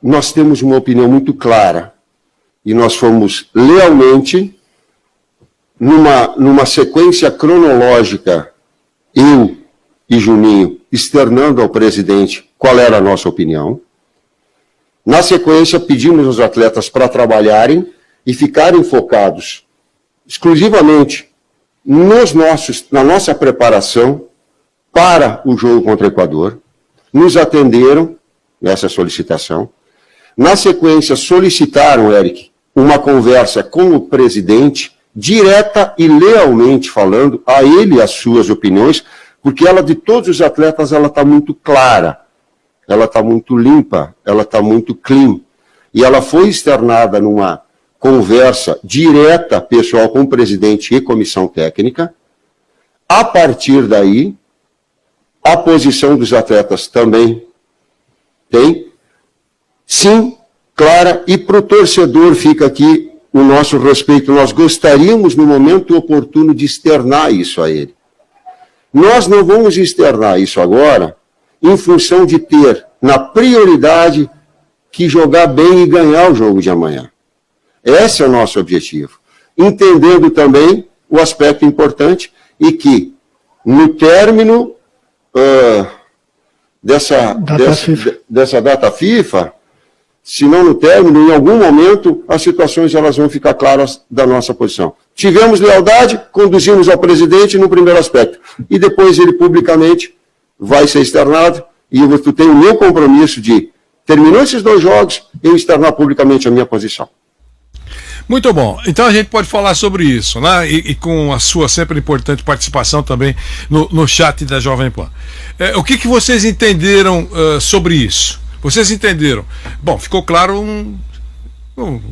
nós temos uma opinião muito clara e nós fomos lealmente, numa sequência cronológica, eu e Juninho, externando ao presidente qual era a nossa opinião. Na sequência, pedimos aos atletas para trabalharem e ficarem focados exclusivamente na nossa preparação para o jogo contra o Equador. Nos atenderam nessa solicitação. Na sequência, solicitaram, Eric, uma conversa com o presidente, direta e lealmente falando a ele as suas opiniões, porque ela, de todos os atletas, ela está muito clara, ela está muito limpa, ela está muito clean. E ela foi externada numa conversa direta, pessoal, com o presidente e comissão técnica. A partir daí, a posição dos atletas também tem, sim, clara, e para o torcedor fica aqui o nosso respeito. Nós gostaríamos, no momento oportuno, de externar isso a ele. Nós não vamos externar isso agora em função de ter, na prioridade, que jogar bem e ganhar o jogo de amanhã. Esse é o nosso objetivo. Entendendo também o aspecto importante e que, no término dessa data FIFA, se não no término, em algum momento, as situações elas vão ficar claras da nossa posição. Tivemos lealdade, conduzimos ao presidente no primeiro aspecto. E depois ele publicamente vai ser externado. E eu tenho o meu compromisso de, terminou esses 2 jogos, eu externar publicamente a minha posição. Muito bom. Então a gente pode falar sobre isso, né? E com a sua sempre importante participação também no chat da Jovem Pan. O que vocês entenderam sobre isso? Vocês entenderam? Bom, ficou claro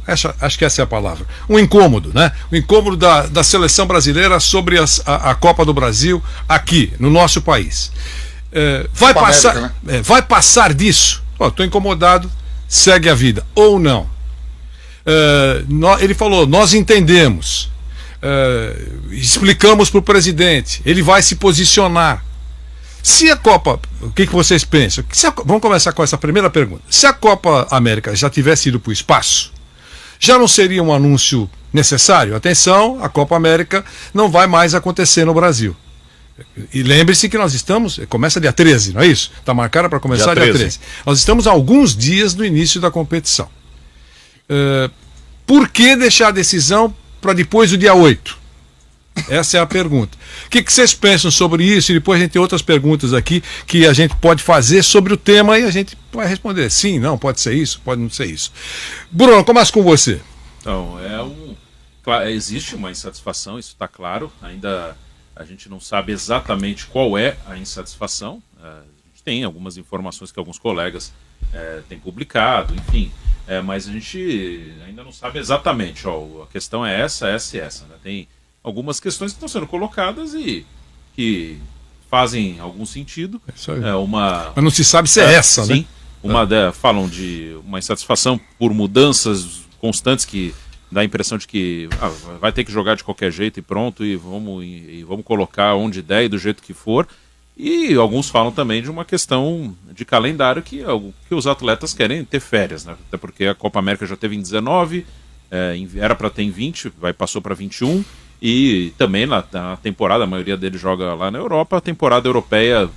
acho que essa é a palavra. Um incômodo, né? O incômodo da seleção brasileira sobre a Copa do Brasil aqui, no nosso país. Vai passar disso? Estou incomodado, segue a vida. Ou não? Ele falou, nós entendemos, explicamos para o presidente, ele vai se posicionar. Se a Copa, o que vocês pensam? Vamos começar com essa primeira pergunta. Se a Copa América já tivesse ido para o espaço, já não seria um anúncio necessário? Atenção, a Copa América não vai mais acontecer no Brasil. E lembre-se que nós estamos, começa dia 13, não é isso? Está marcada para começar dia 13. Nós estamos a alguns dias do início da competição. Por que deixar a decisão para depois do dia 8? Essa é a pergunta. O que vocês pensam sobre isso? E depois a gente tem outras perguntas aqui que a gente pode fazer sobre o tema e a gente vai responder sim, não, pode ser isso, pode não ser isso. Bruno, começa com você. Então, existe uma insatisfação, isso está claro. Ainda a gente não sabe exatamente qual é a insatisfação. A gente tem algumas informações que alguns colegas têm publicado, enfim. Mas a gente ainda não sabe exatamente. A questão é essa e essa. Né? Tem algumas questões que estão sendo colocadas e que fazem algum sentido. Mas não se sabe se é essa, sim, né? Falam de uma insatisfação por mudanças constantes que dá a impressão de que vai ter que jogar de qualquer jeito e pronto, e vamos colocar onde der e do jeito que for. E alguns falam também de uma questão de calendário que os atletas querem ter férias, né? Até porque a Copa América já teve em 19, era para ter em 20, passou para 21, e também na temporada, a maioria deles joga lá na Europa, a temporada europeia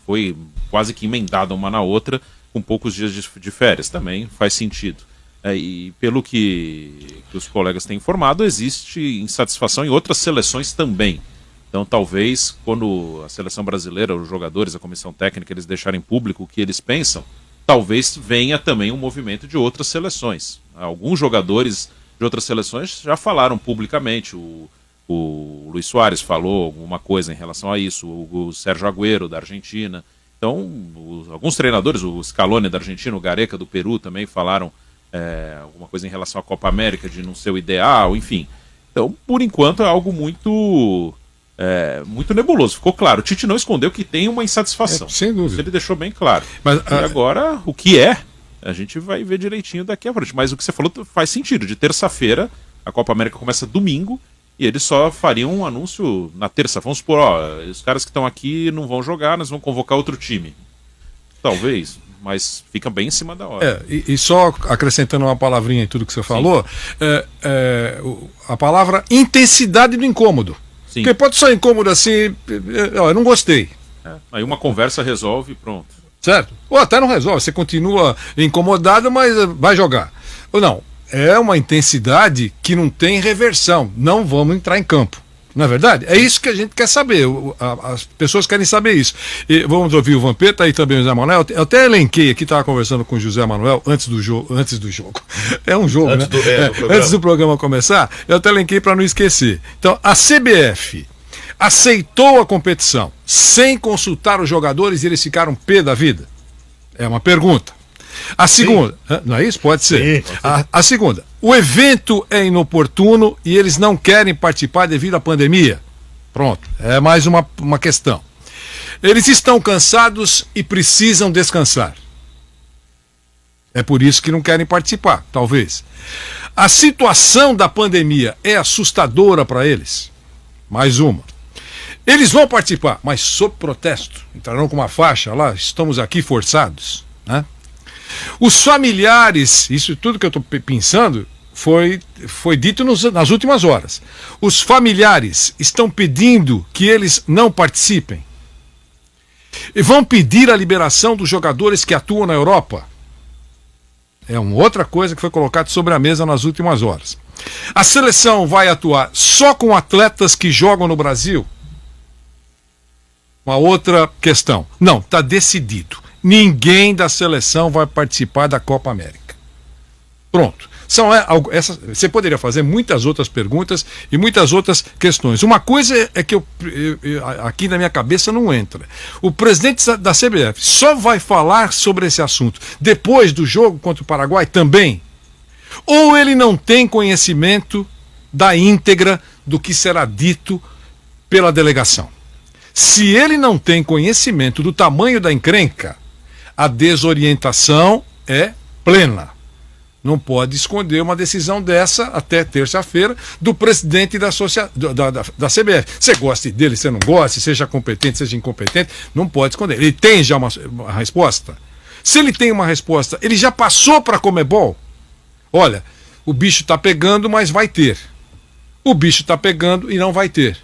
foi quase que emendada uma na outra, com poucos dias de férias, também faz sentido. E pelo que os colegas têm informado, existe insatisfação em outras seleções também. Então talvez quando a seleção brasileira, os jogadores, a comissão técnica, eles deixarem público o que eles pensam, talvez venha também um movimento de outras seleções. Alguns jogadores de outras seleções já falaram publicamente, o Luis Soares falou alguma coisa em relação a isso, o Sérgio Agüero da Argentina. Então alguns treinadores, o Scaloni da Argentina, o Gareca do Peru também falaram alguma coisa em relação à Copa América, de não ser o ideal, enfim. Então por enquanto é algo muito nebuloso. Ficou claro, o Tite não escondeu que tem uma insatisfação. Sem dúvida. Isso ele deixou bem claro. Mas, e agora, o que a gente vai ver direitinho daqui a frente. Mas o que você falou faz sentido. De terça-feira, a Copa América começa domingo, e eles só fariam um anúncio na terça. Vamos supor, os caras que estão aqui não vão jogar, nós vamos convocar outro time. Talvez. mas fica bem em cima da hora. E só acrescentando uma palavrinha em tudo que você falou, a palavra intensidade do incômodo. Sim. Porque pode ser incômodo assim, eu não gostei. Aí uma conversa resolve e pronto. Certo? Ou até não resolve, você continua incomodado, mas vai jogar. Ou não, é uma intensidade que não tem reversão, não vamos entrar em campo. Não é verdade? É isso que a gente quer saber, as pessoas querem saber isso. E vamos ouvir o Vampeta e também o José Manuel. Eu até elenquei aqui, estava conversando com o José Manuel antes do jogo. É um jogo, antes né? Do antes do programa começar, eu até elenquei para não esquecer. Então, a CBF aceitou a competição sem consultar os jogadores e eles ficaram pé da vida? É uma pergunta. A segunda, não é isso? Pode ser. Sim. A segunda, o evento é inoportuno e eles não querem participar devido à pandemia. Pronto, é mais uma questão. Eles estão cansados e precisam descansar. É por isso que não querem participar, talvez. A situação da pandemia é assustadora para eles. Mais uma. Eles vão participar, mas sob protesto. Entrarão com uma faixa lá, estamos aqui forçados, né? Os familiares, isso tudo que eu estou pensando, foi dito nas últimas horas. Os familiares estão pedindo que eles não participem. E vão pedir a liberação dos jogadores que atuam na Europa. É uma outra coisa que foi colocada sobre a mesa nas últimas horas. A seleção vai atuar só com atletas que jogam no Brasil? Uma outra questão. Não, está decidido. Ninguém da seleção vai participar da Copa América. Pronto. Você poderia fazer muitas outras perguntas e muitas outras questões. Uma coisa é que aqui na minha cabeça não entra. O presidente da CBF só vai falar sobre esse assunto depois do jogo contra o Paraguai também? Ou ele não tem conhecimento da íntegra do que será dito pela delegação? Se ele não tem conhecimento do tamanho da encrenca, a desorientação é plena. Não pode esconder uma decisão dessa até terça-feira do presidente da CBF. Você goste dele, você não gosta, seja competente, seja incompetente, não pode esconder. Ele tem já uma resposta? Se ele tem uma resposta, ele já passou para a Conmebol? Olha, o bicho está pegando, mas vai ter. O bicho está pegando e não vai ter.